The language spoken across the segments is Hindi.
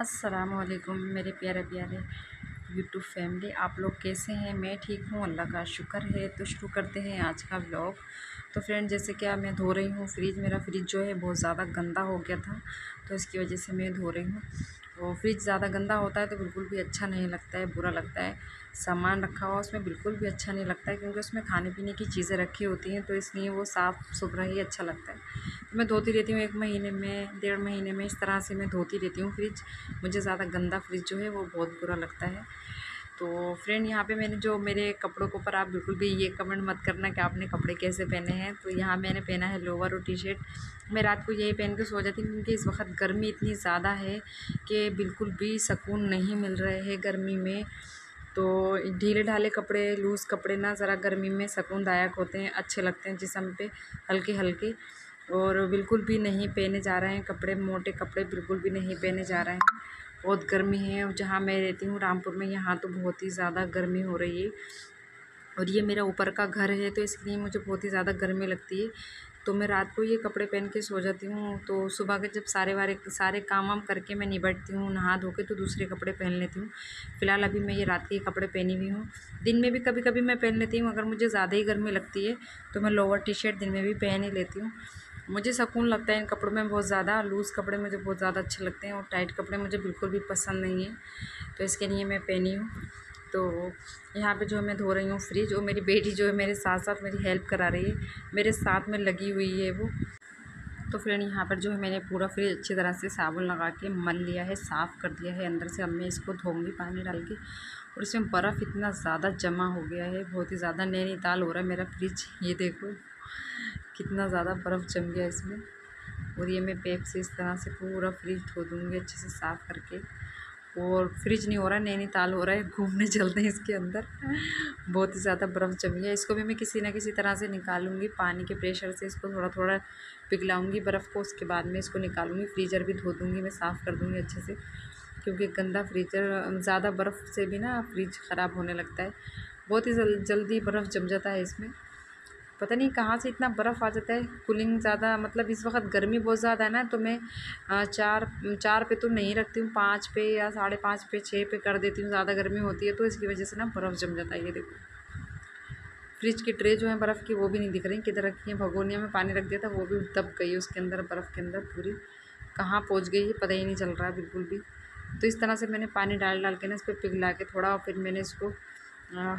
अस्सलामुअलैकुम मेरे प्यारे प्यारे यूट्यूब फैमिली, आप लोग कैसे हैं। मैं ठीक हूँ, अल्लाह का शुक्र है। तो शुरू करते हैं आज का व्लॉग। तो फ्रेंड, जैसे कि मैं धो रही हूँ फ्रिज। मेरा फ्रिज जो है बहुत ज़्यादा गंदा हो गया था, तो इसकी वजह से मैं धो रही हूँ। और फ्रिज ज़्यादा गंदा होता है तो बिल्कुल भी अच्छा नहीं लगता है, बुरा लगता है। सामान रखा हुआ उसमें बिल्कुल भी अच्छा नहीं लगता है, क्योंकि उसमें खाने पीने की चीज़ें रखी होती हैं, तो इसलिए वो साफ़ सुथरा ही अच्छा लगता है। तो मैं धोती रहती हूँ, 1 महीने में 1.5 महीने में इस तरह से मैं धोती रहती हूँ फ्रिज। मुझे ज़्यादा गंदा फ्रिज जो है वो बहुत बुरा लगता है। तो फ्रेंड, यहाँ पे मैंने जो मेरे कपड़ों के ऊपर आप बिल्कुल भी ये कमेंट मत करना कि आपने कपड़े कैसे पहने हैं। तो यहाँ मैंने पहना है लोअर और टी शर्ट। मैं रात को यही पहन के सो जाती हूँ, क्योंकि इस वक्त गर्मी इतनी ज़्यादा है कि बिल्कुल भी सुकून नहीं मिल रहे है गर्मी में। तो ढीले ढाले कपड़े, लूज़ कपड़े ना ज़रा गर्मी में सुकूनदायक होते हैं, अच्छे लगते हैं जिस्म पे, हल्के हल्के। और बिल्कुल भी नहीं पहने जा रहे हैं कपड़े, मोटे कपड़े बिल्कुल भी नहीं पहने जा रहे हैं। बहुत गर्मी है, और जहाँ मैं रहती हूँ रामपुर में, यहाँ तो बहुत ही ज़्यादा गर्मी हो रही है। और ये मेरा ऊपर का घर है, तो इसलिए मुझे बहुत ही ज़्यादा गर्मी लगती है। तो मैं रात को ये कपड़े पहन के सो जाती हूँ। तो सुबह के जब सारे काम वाम करके मैं निपटती हूँ, नहा धो के, तो दूसरे कपड़े पहन लेती हूँ। फ़िलहाल अभी मैं ये रात के कपड़े पहनी हुई हूँ। दिन में भी कभी कभी मैं पहन लेती हूँ, अगर मुझे ज़्यादा ही गर्मी लगती है तो मैं लोअर टी शर्ट दिन में भी पहन ही लेती हूँ। मुझे सुकून लगता है इन कपड़ों में बहुत ज़्यादा। लूज़ कपड़े मुझे बहुत ज़्यादा अच्छे लगते हैं, और टाइट कपड़े मुझे बिल्कुल भी पसंद नहीं है, तो इसके लिए मैं पहनी हूँ। तो यहाँ पे जो है मैं धो रही हूँ फ्रिज, और मेरी बेटी जो है मेरे साथ साथ मेरी हेल्प करा रही है, मेरे साथ में लगी हुई है वो। तो फ्रेंड, यहाँ पर जो है मैंने पूरा फ्रिज अच्छी तरह से साबुन लगा के मल लिया है, साफ़ कर दिया है अंदर से। अब मैं इसको धोऊंगी पानी डाल के। और इसमें बर्फ़ इतना ज़्यादा जमा हो गया है, बहुत ही ज़्यादा नैनीताल हो रहा है मेरा फ्रिज। ये देखो कितना ज़्यादा बर्फ़ जम गया इसमें। और ये मैं पैप से इस तरह से पूरा फ्रिज धो दूँगी अच्छे से साफ़ करके। और फ्रिज नहीं हो रहा है, नैनीताल हो रहा है। घूमने चलते हैं इसके अंदर, बहुत ही ज़्यादा बर्फ़ जमी है। इसको भी मैं किसी ना किसी तरह से निकालूंगी, पानी के प्रेशर से इसको थोड़ा थोड़ा पिघलाऊंगी बर्फ़ को। उसके बाद में इसको निकालूंगी, फ्रीज़र भी धो दूँगी, मैं साफ़ कर दूँगी अच्छे से, क्योंकि गंदा फ्रीज़र, ज़्यादा बर्फ़ से भी ना फ्रिज ख़राब होने लगता है। बहुत ही जल्दी बर्फ़ जम जाता है इसमें। पता नहीं कहाँ से इतना बर्फ़ आ जाता है। कूलिंग ज़्यादा, मतलब इस वक्त गर्मी बहुत ज़्यादा है ना, तो मैं 4 पे तो नहीं रखती हूँ, 5 पे या 5.5 पे, 6 पे कर देती हूँ। ज़्यादा गर्मी होती है तो इसकी वजह से ना बर्फ़ जम जाता है। ये देखो फ्रिज की ट्रे जो है बर्फ़ की, वो भी नहीं दिख रही किधर रखी है। भगोनिया में पानी रख दिया था, वो भी दब गई उसके अंदर, बर्फ़ के अंदर पूरी। कहाँ पहुँच गई है पता ही नहीं चल रहा है बिल्कुल भी। तो इस तरह से मैंने पानी डाल डाल के ना इस पर पिघला के थोड़ा, और फिर मैंने इसको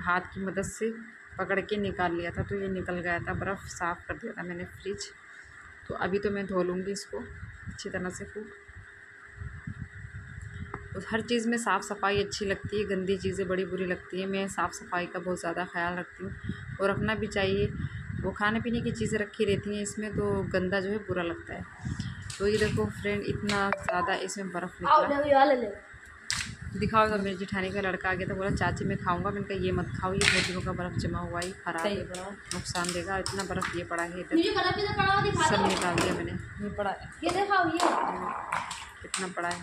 हाथ की मदद से पकड़ के निकाल लिया था, तो ये निकल गया था, बर्फ़ साफ़ कर दिया था मैंने फ्रिज। तो अभी तो मैं धो लूँगी इसको अच्छी तरह से खूब। और हर चीज़ में साफ़ सफाई अच्छी लगती है, गंदी चीज़ें बड़ी बुरी लगती है। मैं साफ़ सफाई का बहुत ज़्यादा ख्याल रखती हूँ, और रखना भी चाहिए। वो खाने पीने की चीज़ें रखी रहती हैं इसमें, तो गंदा जो है बुरा लगता है। तो ये देखो फ्रेंड, इतना ज़्यादा इसमें बर्फ़ निकला। दिखाओ। तो मेरी जेठानी का लड़का आ गया था, बोला चाची मैं खाऊंगा। मैंने कहा ये मत खाओ, ये बहुत दिनों का बर्फ़ जमा हुआ है, ख़राब है, नुकसान देगा। इतना बर्फ़ ये पड़ा है इधर, सब निकाल दिया मैंने। ये पड़ा है, ये दिखाओ, ये कितना पड़ा है।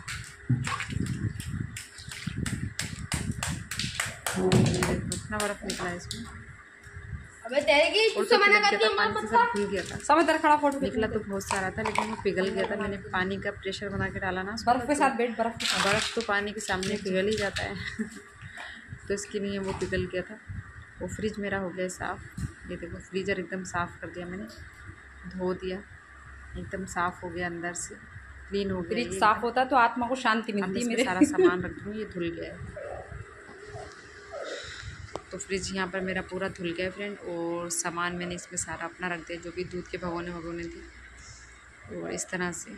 इतना बर्फ़ निकला है इसमें। अबे तेरे की तुझसे मना करती हूं, पानी से सब भूल गया था। समझ खड़ा फोटो निकला तो बहुत सारा था, लेकिन वो पिघल गया था। मैंने पानी का प्रेशर बना के डाला ना बर्फ़ के साथ, बर्फ़ तो पानी के सामने पिघल ही जाता है तो इसके लिए वो पिघल गया था। वो फ्रिज मेरा हो गया साफ़। ये देखो फ्रीज़र एकदम साफ़ कर दिया मैंने, धो दिया, एकदम साफ़ हो गया, अंदर से क्लीन हो गया। फ्रिज साफ़ होता है तो आत्मा को शांति मिलती है। मेरे सारा सामान रख दूँ, ये धुल गया है। तो फ्रिज यहाँ पर मेरा पूरा धुल गया फ्रेंड, और सामान मैंने इसमें सारा अपना रख दिया, जो भी दूध के भगोने थे। और इस तरह से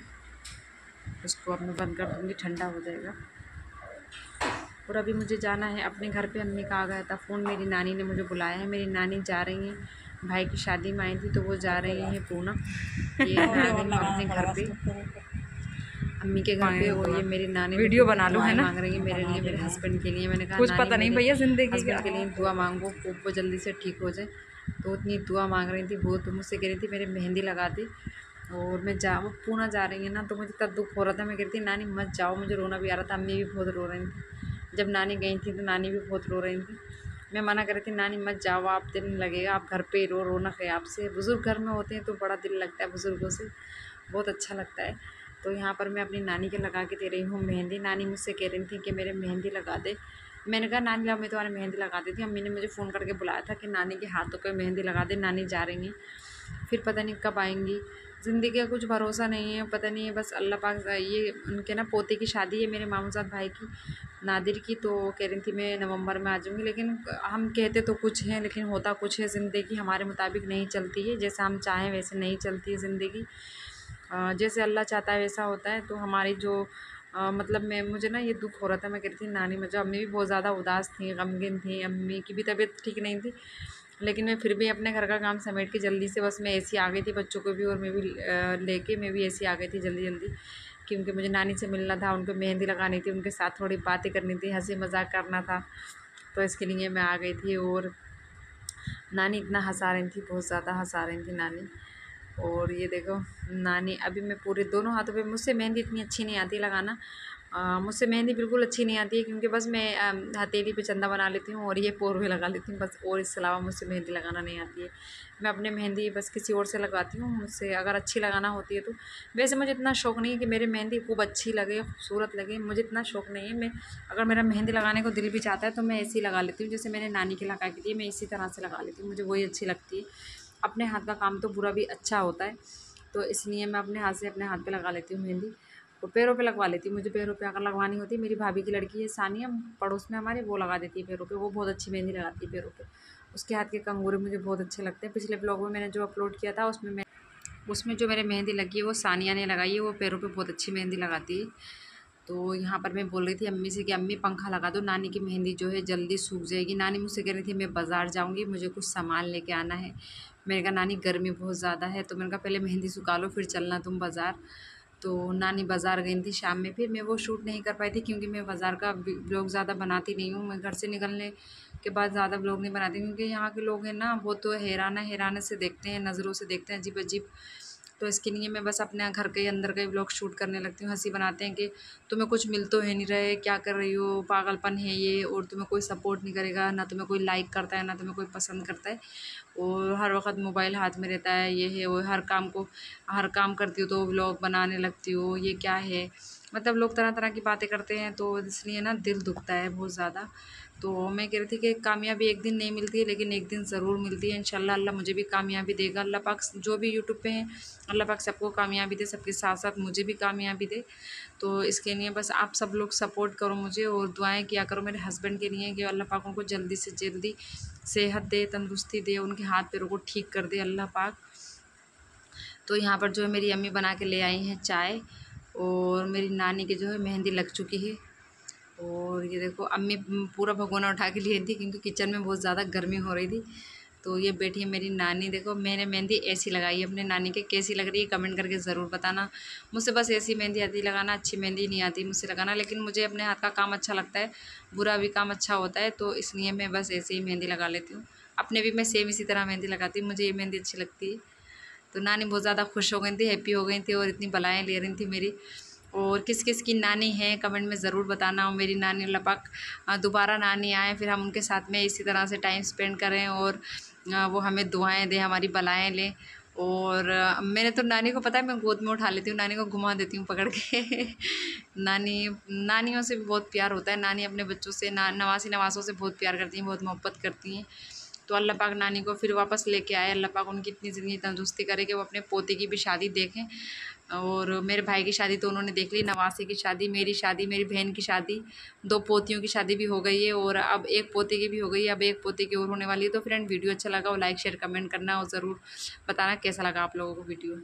उसको अब मैं बंद कर दूँगी, ठंडा हो जाएगा। और अभी मुझे जाना है अपने घर पे। अम्मी का आ गया था फ़ोन, मेरी नानी ने मुझे बुलाया है। मेरी नानी जा रही हैं, भाई की शादी में आई थी, तो वो जा रही हैं पूना। ये मैं आ गई अपने घर पे, अम्मी के घर पे। और ये मेरी नानी वीडियो बना लो है ना, मांग रही है मेरे लिए, मेरे हस्बैंड के लिए। मैंने कहा कुछ पता नहीं भैया, ज़िंदगी हस्बैंड के लिए दुआ मांगो, वो जल्दी से ठीक हो जाए। तो उतनी दुआ मांग रही थी वो। तो मुझसे कह रही थी मेरे मेहंदी लगा दी। और मैं वो पूना जा रही है ना, तो मुझे तब दुख हो रहा था। मैं कह रही थी नानी मत जाओ, मुझे रोना भी आ रहा था। अम्मी भी बहुत रो रही थी। जब नानी गई थी तो नानी भी बहुत रो रही थी। मैं मना कर रही थी नानी मत जाओ, आप दिल लगेगा, आप घर पे ही रो, रौनक है आपसे। बुज़ुर्ग घर में होते हैं तो बड़ा दिल लगता है, बुज़ुर्गों से बहुत अच्छा लगता है। तो यहाँ पर मैं अपनी नानी के लगा के दे रही हूँ मेहंदी। नानी मुझसे कह रही थी कि मेरे मेहंदी लगा दे। मैंने कहा नानी लाओ मैं तुम्हारी मेहंदी लगा देती हूँ। अम्मी ने मुझे फ़ोन करके बुलाया था कि नानी के हाथों पे मेहंदी लगा दे, नानी जा रही हैं, फिर पता नहीं कब आएंगी। ज़िंदगी का कुछ भरोसा नहीं है, पता नहीं है, बस अल्लाह पाक। ये उनके ना पोते की शादी है मेरे मामूज़ाद भाई की, नादिर की, तो कह रही थी मैं नवंबर में आ जाऊँगी। लेकिन हम कहते तो कुछ हैं लेकिन होता कुछ है। ज़िंदगी हमारे मुताबिक नहीं चलती है, जैसा हम चाहें वैसे नहीं चलती है ज़िंदगी। जैसे अल्लाह चाहता है वैसा होता है। तो हमारी जो मतलब मुझे ना ये दुख हो रहा था। मैं कह रही थी नानी मुझे, अम्मी भी बहुत ज़्यादा उदास थी, गमगीन थी, अम्मी की भी तबीयत ठीक नहीं थी। लेकिन मैं फिर भी अपने घर का काम समेट के जल्दी से, बस मैं ऐसी आ गई थी बच्चों को भी, और मैं भी लेके मैं भी ऐसी आ गई थी जल्दी जल्दी, क्योंकि मुझे नानी से मिलना था, उनको मेहंदी लगानी थी, उनके साथ थोड़ी बातें करनी थी, हंसी मजाक करना था। तो इसके लिए मैं आ गई थी। और नानी इतना हंसा रही थी, बहुत ज़्यादा हंसा रही थी नानी। और ये देखो नानी, अभी मैं पूरे दोनों हाथों पे, मुझसे मेहंदी इतनी अच्छी नहीं आती लगाना, मुझसे मेहंदी बिल्कुल अच्छी नहीं आती है, क्योंकि बस मैं हथेली पे चंदा बना लेती हूँ और ये पोर में लगा लेती हूँ बस, और इसके अलावा मुझसे मेहंदी लगाना नहीं आती है। मैं अपने मेहंदी बस किसी और से लगवाती हूँ, मुझसे अगर अच्छी लगाना होती है तो। वैसे मुझे इतना शौक़ नहीं है कि मेरी मेहंदी खूब अच्छी लगे, खूबसूरत लगे, मुझे इतना शौक़ नहीं है। मैं अगर मेरा मेहंदी लगाने को दिल भी चाहता है तो मैं ऐसी लगा लेती हूँ, जैसे मैंने नानी की लगा के दी, मैं इसी तरह से लगा लेती हूँ, मुझे वही अच्छी लगती है। अपने हाथ का काम तो बुरा भी अच्छा होता है, तो इसलिए मैं अपने हाथ से अपने हाथ पे लगा लेती हूँ मेहंदी। और पैरों पे लगवा लेती हूँ, मुझे पैरों पे अगर लगवानी होती है, मेरी भाभी की लड़की है सानिया, पड़ोस में हमारे, वो लगा देती है पैरों पे, वो बहुत अच्छी मेहंदी लगाती है पैरों पे। उसके हाथ के कंगूरे मुझे बहुत अच्छे लगते हैं। पिछले ब्लॉग में मैंने जो अपलोड किया था उसमें जो मेरे मेहंदी लगी है वो सानिया ने लगाई है, वो पैरों पे बहुत अच्छी मेहंदी लगाती है। तो यहाँ पर मैं बोल रही थी अम्मी से कि अम्मी पंखा लगा दो, नानी की मेहंदी जो है जल्दी सूख जाएगी। नानी मुझसे कह रही थी मैं बाज़ार जाऊँगी, मुझे कुछ सामान लेके आना है। मैंने कहा नानी गर्मी बहुत ज़्यादा है, तो मैंने कहा पहले मेहंदी सुखा लो फिर चलना तुम बाज़ार। तो नानी बाज़ार गई थी शाम में, फिर मैं वो शूट नहीं कर पाई थी, क्योंकि मैं बाज़ार का ब्लॉग ज़्यादा बनाती नहीं हूँ। मैं घर से निकलने के बाद ज़्यादा ब्लॉग नहीं बनाती, क्योंकि यहाँ के लोग हैं ना, वो तो हैराने से देखते हैं, नज़रों से देखते हैं अजीब अजीब। तो इसके लिए मैं बस अपने घर के अंदर का ही ब्लॉग शूट करने लगती हूँ। हंसी बनाते हैं कि तुम्हें कुछ मिल तो है नहीं रहे, क्या कर रही हो, पागलपन है ये, और तुम्हें कोई सपोर्ट नहीं करेगा, ना तुम्हें कोई लाइक करता है, ना तुम्हें कोई पसंद करता है, और हर वक्त मोबाइल हाथ में रहता है, ये है वो, हर काम करती हो तो व्लॉग बनाने लगती हो, ये क्या है। मतलब लोग तरह तरह की बातें करते हैं, तो इसलिए ना दिल दुखता है बहुत ज़्यादा। तो मैं कह रही थी कि कामयाबी एक दिन नहीं मिलती है, लेकिन एक दिन ज़रूर मिलती है इंशाल्लाह। अल्लाह मुझे भी कामयाबी देगा, अल्लाह पाक जो भी यूट्यूब पे हैं, अल्लाह पाक सबको कामयाबी दे, सबके साथ साथ मुझे भी कामयाबी दे। तो इसके लिए बस आप सब लोग सपोर्ट करो मुझे, और दुआएं किया करो मेरे हस्बैंड के लिए कि अल्लाह पाक उनको जल्दी से जल्दी सेहत दे, तंदुरुस्ती दे, उनके हाथ पैरों को ठीक कर दे अल्लाह पाक। तो यहाँ पर जो है मेरी अम्मी बना के ले आई हैं चाय, और मेरी नानी की जो है मेहंदी लग चुकी है। और ये देखो अम्मी पूरा भगोना उठा के लिए थी, क्योंकि किचन में बहुत ज़्यादा गर्मी हो रही थी। तो ये बैठी है मेरी नानी, देखो मैंने मेहंदी ऐसी लगाई है अपने नानी के, कैसी लग रही है कमेंट करके ज़रूर बताना। मुझसे बस ऐसी मेहंदी आती लगाना, अच्छी मेहंदी नहीं आती मुझसे लगाना, लेकिन मुझे अपने हाथ का काम अच्छा लगता है, बुरा भी काम अच्छा होता है, तो इसलिए मैं बस ऐसे ही मेहंदी लगा लेती हूँ। अपने भी मैं सेम इसी तरह मेहंदी लगाती हूँ, मुझे ये मेहंदी अच्छी लगती है। तो नानी बहुत ज़्यादा खुश हो गई थी, हैप्पी हो गई थी, और इतनी बलाएँ ले रही थी मेरी। और किस किस की नानी है कमेंट में ज़रूर बताना। और मेरी नानी अल्लाह पाक दोबारा नानी आए, फिर हम उनके साथ में इसी तरह से टाइम स्पेंड करें, और वो हमें दुआएं दें, हमारी बलाएं लें। और मैंने तो नानी को पता है मैं गोद में उठा लेती हूँ, नानी को घुमा देती हूँ पकड़ के नानियों से भी बहुत प्यार होता है। नानी अपने बच्चों से, नवासी नवासों से बहुत प्यार करती हैं, बहुत मोहब्बत करती हैं। तो अल्लाह पाक नानी को फिर वापस लेके आए, अल्लाह पाक उनकी इतनी ज़िंदगी तंदुरुस्ती करे कि वो अपने पोते की भी शादी देखें। और मेरे भाई की शादी तो उन्होंने देख ली, नवासी की शादी, मेरी शादी, मेरी बहन की शादी, 2 पोतियों की शादी भी हो गई है, और अब एक पोते की भी हो गई है, अब एक पोते की और होने वाली है। तो फ्रेंड वीडियो अच्छा लगा हो लाइक शेयर कमेंट करना, और ज़रूर बताना कैसा लगा आप लोगों को वीडियो।